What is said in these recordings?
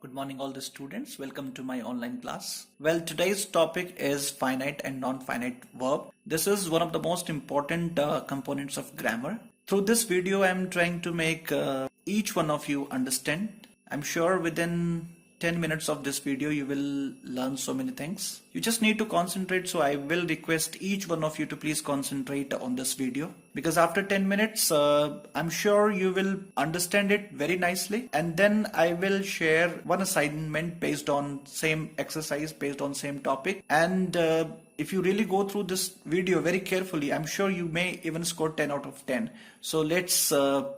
Good morning all the students. Welcome to my online class. Well, today's topic is finite and non-finite verb. This is one of the most important components of grammar. Through this video, I'm trying to make each one of you understand. I'm sure within 10 minutes of this video, you will learn so many things. You just need to concentrate. So I will request each one of you to please concentrate on this video, because after 10 minutes, I'm sure you will understand it very nicely. And then I will share one assignment based on same exercise, based on same topic. And if you really go through this video very carefully, I'm sure you may even score 10 out of 10. So let's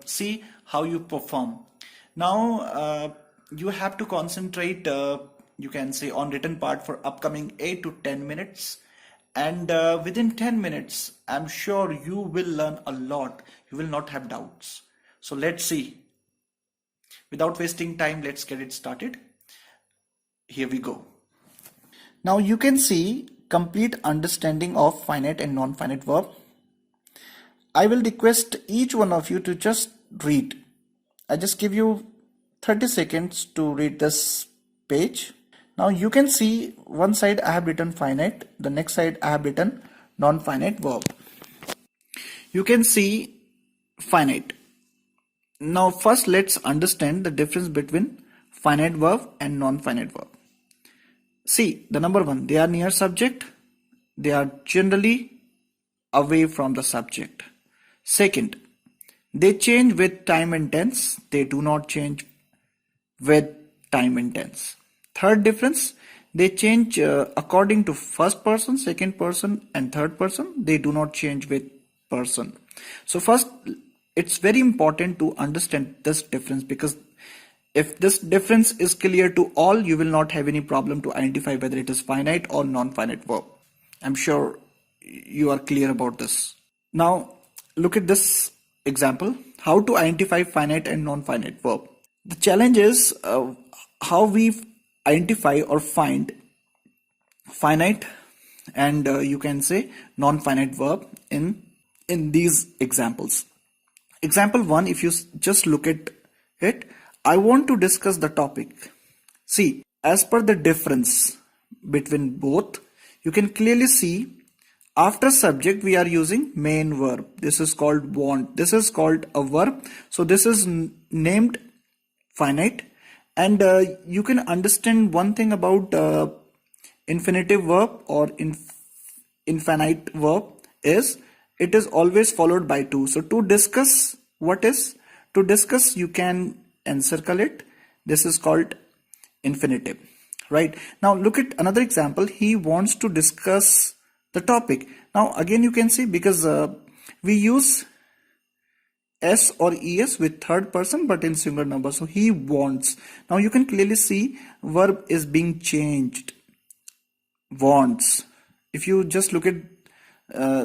see how you perform. Now, you have to concentrate, you can say, on written part for upcoming 8 to 10 minutes. And within 10 minutes, I'm sure you will learn a lot. You will not have doubts. So let's see. Without wasting time, let's get it started. Here we go. Now you can see complete understanding of finite and non-finite verb. I will request each one of you to just read. I just give you 30 seconds to read this page. Now you can see one side I have written finite, the next side I have written non-finite verb. You can see finite. Now first let's understand the difference between finite verb and non-finite verb. See, the number one, they are near subject. They are generally away from the subject. Second, they change with time and tense. They do not change with time and tense. Third difference, they change according to first person, second person and third person. They do not change with person. So first, it's very important to understand this difference, because if this difference is clear to all, you will not have any problem to identify whether it is finite or non-finite verb. I'm sure you are clear about this. Now look at this example, how to identify finite and non-finite verb. The challenge is how we identify or find finite and you can say non-finite verb in these examples. Example 1, if you just look at it, I want to discuss the topic. See, as per the difference between both, you can clearly see after subject we are using main verb. This is called want. This is called a verb. So this is named finite. And you can understand one thing about infinitive verb or infinite verb is it is always followed by to. So to discuss, what is to discuss, you can encircle it. This is called infinitive, right? Now look at another example. He wants to discuss the topic. Now again you can see, because we use S or ES with third person but in singular number. So he wants. Now you can clearly see verb is being changed. Wants. If you just look at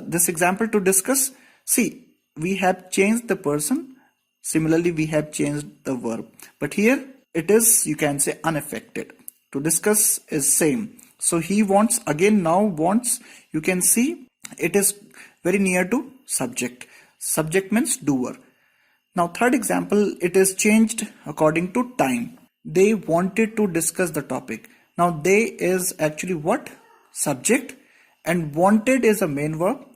this example to discuss, see, we have changed the person. Similarly, we have changed the verb. But here it is, you can say, unaffected. To discuss is same. So he wants, again now wants, you can see it is very near to subject. Subject means doer. Now third example, it is changed according to time. They wanted to discuss the topic. Now they is actually what? Subject, and wanted is a main verb.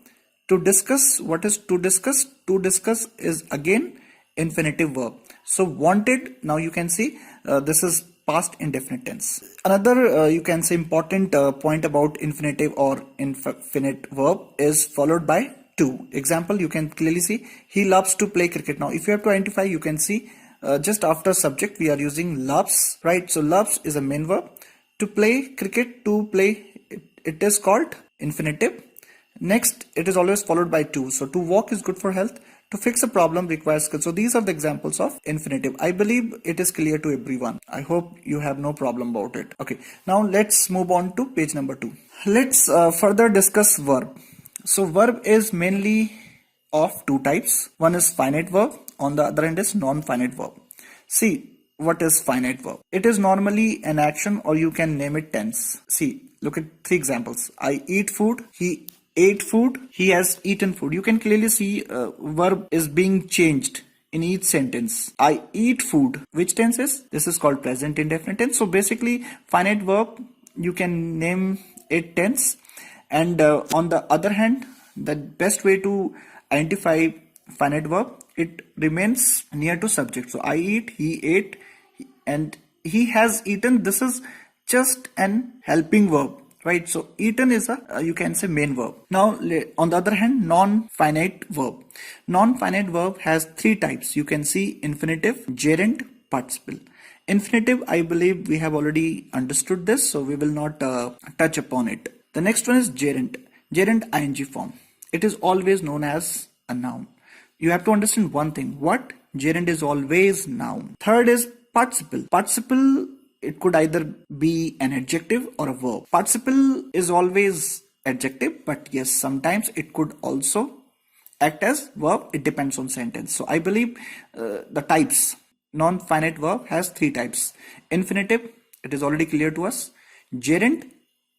To discuss, what is to discuss? To discuss is again infinitive verb. So wanted, now you can see this is past indefinite tense. Another you can say important point about infinitive or infinite verb is followed by to. Example, you can clearly see he loves to play cricket. Now if you have to identify, you can see just after subject we are using loves, right? So loves is a main verb. To play cricket, to play, it is called infinitive. Next, it is always followed by to. So to walk is good for health. To fix a problem requires skill. So these are the examples of infinitive. I believe it is clear to everyone. I hope you have no problem about it. Okay, now let's move on to page number 2. Let's further discuss verb. So verb is mainly of two types. One is finite verb. On the other hand is non-finite verb. See, what is finite verb? It is normally an action, or you can name it tense. See, look at 3 examples. I eat food. He ate food. He has eaten food. You can clearly see verb is being changed in each sentence. I eat food. Which tense is? This is called present indefinite tense. So basically, finite verb, you can name it tense. And on the other hand, the best way to identify finite verb, it remains near to subject. So I eat, he ate, and he has eaten. This is just an helping verb, right? So eaten is a you can say main verb. Now on the other hand, non-finite verb. Non-finite verb has three types. You can see infinitive, gerund, participle. Infinitive, I believe we have already understood this, so we will not touch upon it. The next one is gerund. Gerund ing form. It is always known as a noun. You have to understand one thing. What? Gerund is always noun. Third is participle. Participle, it could either be an adjective or a verb. Participle is always adjective, but yes, sometimes it could also act as verb. It depends on sentence. So I believe the types. Non-finite verb has three types. Infinitive, it is already clear to us. Gerund,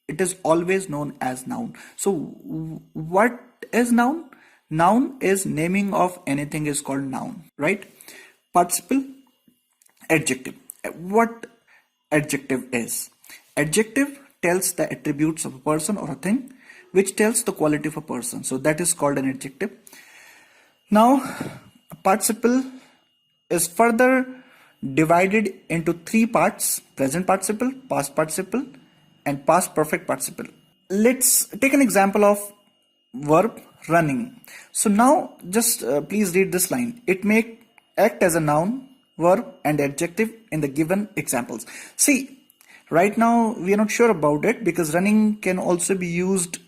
it is always known as noun. So what is noun? Noun is naming of anything is called noun, right? Participle, adjective. What adjective is? Adjective tells the attributes of a person or a thing, which tells the quality of a person. So that is called an adjective. Now, participle is further divided into three parts: present participle, past participle, and past perfect participle. Let's take an example of verb running. So now just please read this line. It may act as a noun, verb, and adjective in the given examples. See, right now we are not sure about it because running can also be used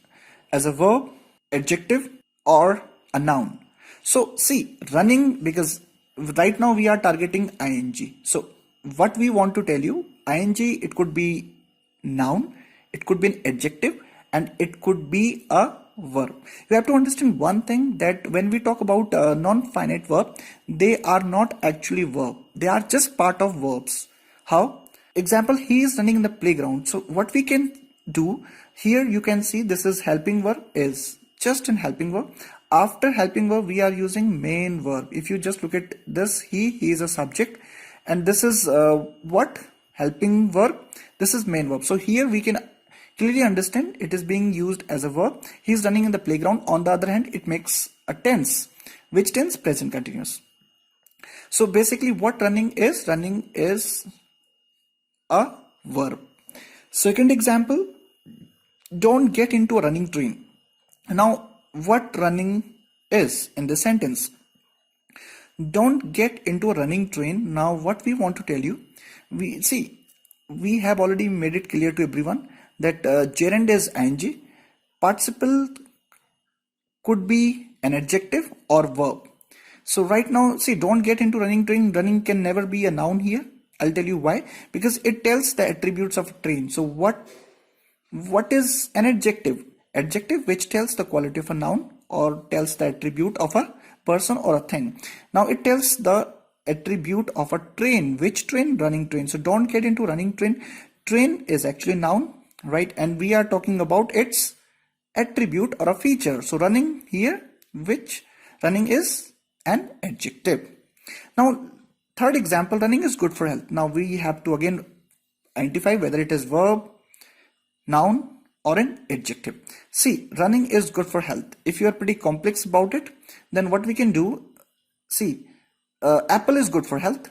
as a verb, adjective, or a noun. So see, running, because right now we are targeting ing. So what we want to tell you, ing, it could be noun, it could be an adjective, and it could be a verb. You have to understand one thing, that when we talk about non-finite verb, they are not actually verb. They are just part of verbs. How? Example, he is running in the playground. So what we can do here, you can see this is helping verb, is just an helping verb. After helping verb, we are using main verb. If you just look at this, he is a subject, and this is what? Helping verb. This is main verb. So here we can clearly understand it is being used as a verb. He is running in the playground. On the other hand, it makes a tense. Which tense? Present continuous. So basically what running is a verb. Second example, don't get into a running train. Now what running is in this sentence? Don't get into a running train. Now what we want to tell you, we have already made it clear to everyone that gerund is ing, participle could be an adjective or verb. So right now, see, don't get into running train. Running can never be a noun here. I'll tell you why. Because it tells the attributes of a train. So what is an adjective? Adjective which tells the quality of a noun or tells the attribute of a person or a thing. Now it tells the attribute of a train. Which train? Running train. So don't get into running train. Train is actually noun, right? And we are talking about its attribute or a feature. So running here, which running is an adjective. Now third example, running is good for health. Now we have to again identify whether it is verb, noun, or an adjective. See, running is good for health. If you are pretty complex about it, then what we can do, see, apple is good for health.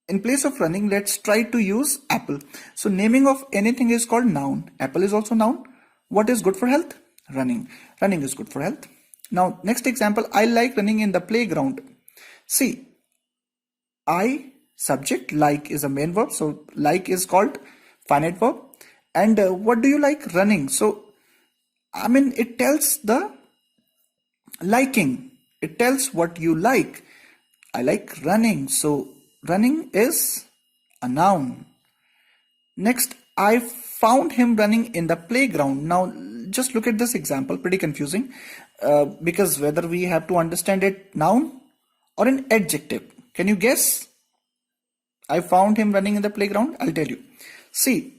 In place of running, let's try to use apple. So naming of anything is called noun. Apple is also noun. What is good for health? Running. Running is good for health. Now next example, I like running in the playground. See, I subject, like is a main verb. So like is called finite verb. And what do you like? Running. So I mean, it tells the liking. It tells what you like. I like running. So running is a noun. Next, I found him running in the playground. Now just look at this example, pretty confusing because whether we have to understand it noun or an adjective. Can you guess? I found him running in the playground. I'll tell you. See,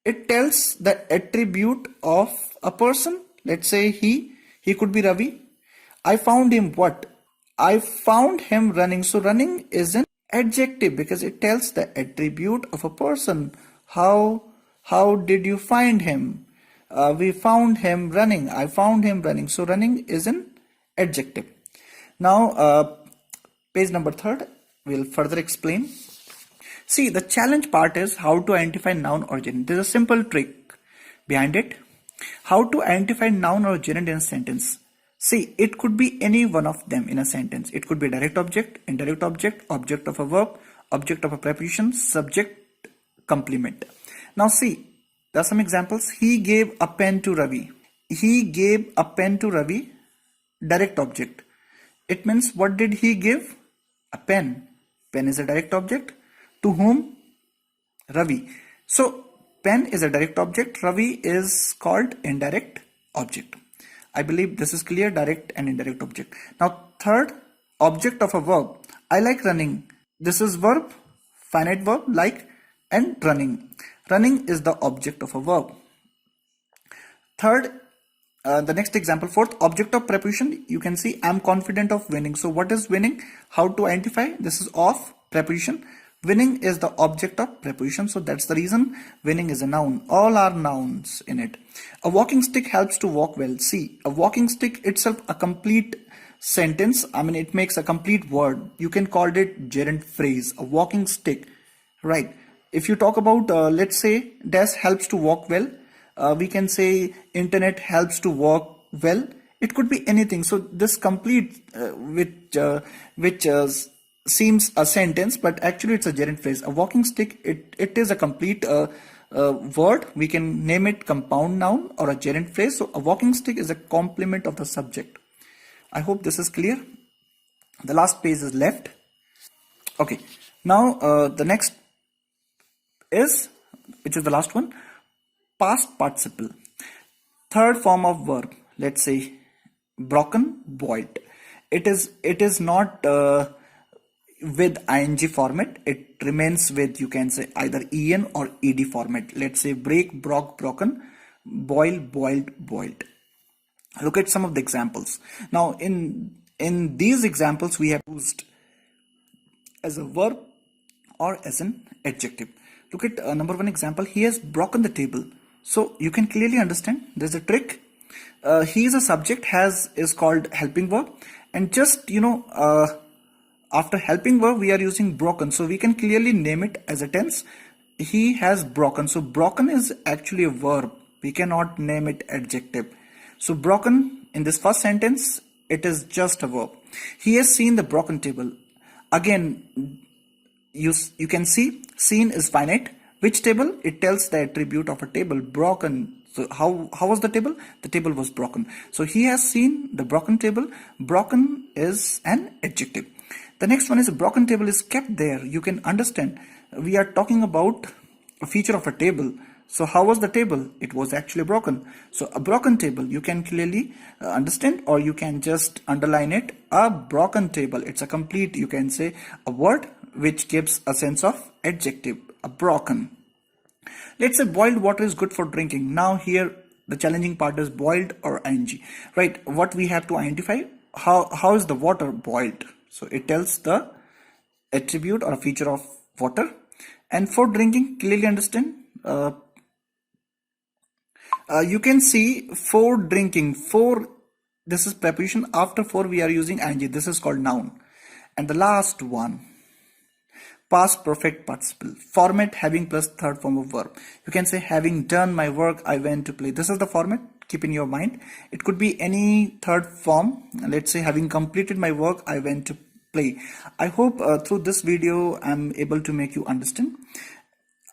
it tells the attribute of a person. Let's say he could be Ravi. I found him what? I found him running. So running is an adjective because it tells the attribute of a person. How did you find him? We found him running. I found him running. So running is an adjective. Now page number 3, we'll further explain. See, the challenge part is how to identify noun or gerund. There's a simple trick behind it. How to identify noun or gerund in a sentence. See, it could be any one of them in a sentence. It could be direct object, indirect object, object of a verb, object of a preposition, subject, complement. Now see, there are some examples. He gave a pen to Ravi. He gave a pen to Ravi, direct object. It means what did he give? A pen. Pen is a direct object. To whom? Ravi. So pen is a direct object. Ravi is called indirect object. I believe this is clear, direct and indirect object. Now third, object of a verb. I like running. This is verb, finite verb, like and running. Running is the object of a verb. Third, the next example, fourth, object of preposition. You can see I'm confident of winning. So what is winning? How to identify? This is of preposition. Winning is the object of preposition, so that's the reason winning is a noun. All are nouns in it. A walking stick helps to walk well. See, a walking stick itself a complete sentence. I mean, it makes a complete word. You can call it gerund phrase. A walking stick, right? If you talk about, let's say, desk helps to walk well. We can say internet helps to walk well. It could be anything. So this complete, which seems a sentence, but actually it's a gerund phrase. A walking stick, it is a complete word. We can name it compound noun or a gerund phrase. So a walking stick is a complement of the subject. I hope this is clear. The last page is left. Okay, now the next is, which is the last one, past participle. Third form of verb. Let's say broken, boiled. It is not with ing format. It remains with, you can say, either en or ed format. Let's say break, broke, broken, boil, boiled, boiled. Look at some of the examples. Now in these examples we have used as a verb or as an adjective. Look at number 1 example. He has broken the table. So you can clearly understand there's a trick. He is a subject, has is called helping verb, and just after helping verb we are using broken, so we can clearly name it as a tense. He has broken. So broken is actually a verb. We cannot name it adjective. So broken in this first sentence, it is just a verb. He has seen the broken table. Again, you can see seen is finite. Which table? It tells the attribute of a table. Broken. So how was the table? The table was broken. So he has seen the broken table. Broken is an adjective. The next one is a broken table is kept there. You can understand. We are talking about a feature of a table. So how was the table? It was actually broken. So a broken table, you can clearly understand, or you can just underline it. A broken table. It's a complete, you can say, a word which gives a sense of adjective. A broken. Let's say boiled water is good for drinking. Now here the challenging part is boiled or ing. Right? What we have to identify, how is the water boiled? So it tells the attribute or a feature of water. And for drinking, clearly understand. You can see for drinking. For, this is preposition. After for we are using ing. This is called noun. And the last one, past perfect participle. Format having plus third form of verb. You can say having done my work, I went to play. This is the format. Keep in your mind. It could be any third form. Let's say having completed my work, I went to play. I hope through this video I'm able to make you understand.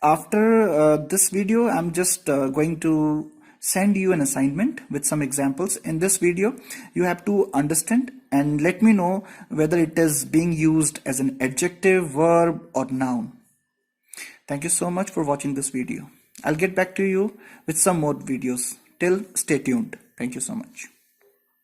After this video, I'm just going to send you an assignment with some examples. In this video, you have to understand and let me know whether it is being used as an adjective, verb or noun. Thank you so much for watching this video. I'll get back to you with some more videos. Till, stay tuned. Thank you so much.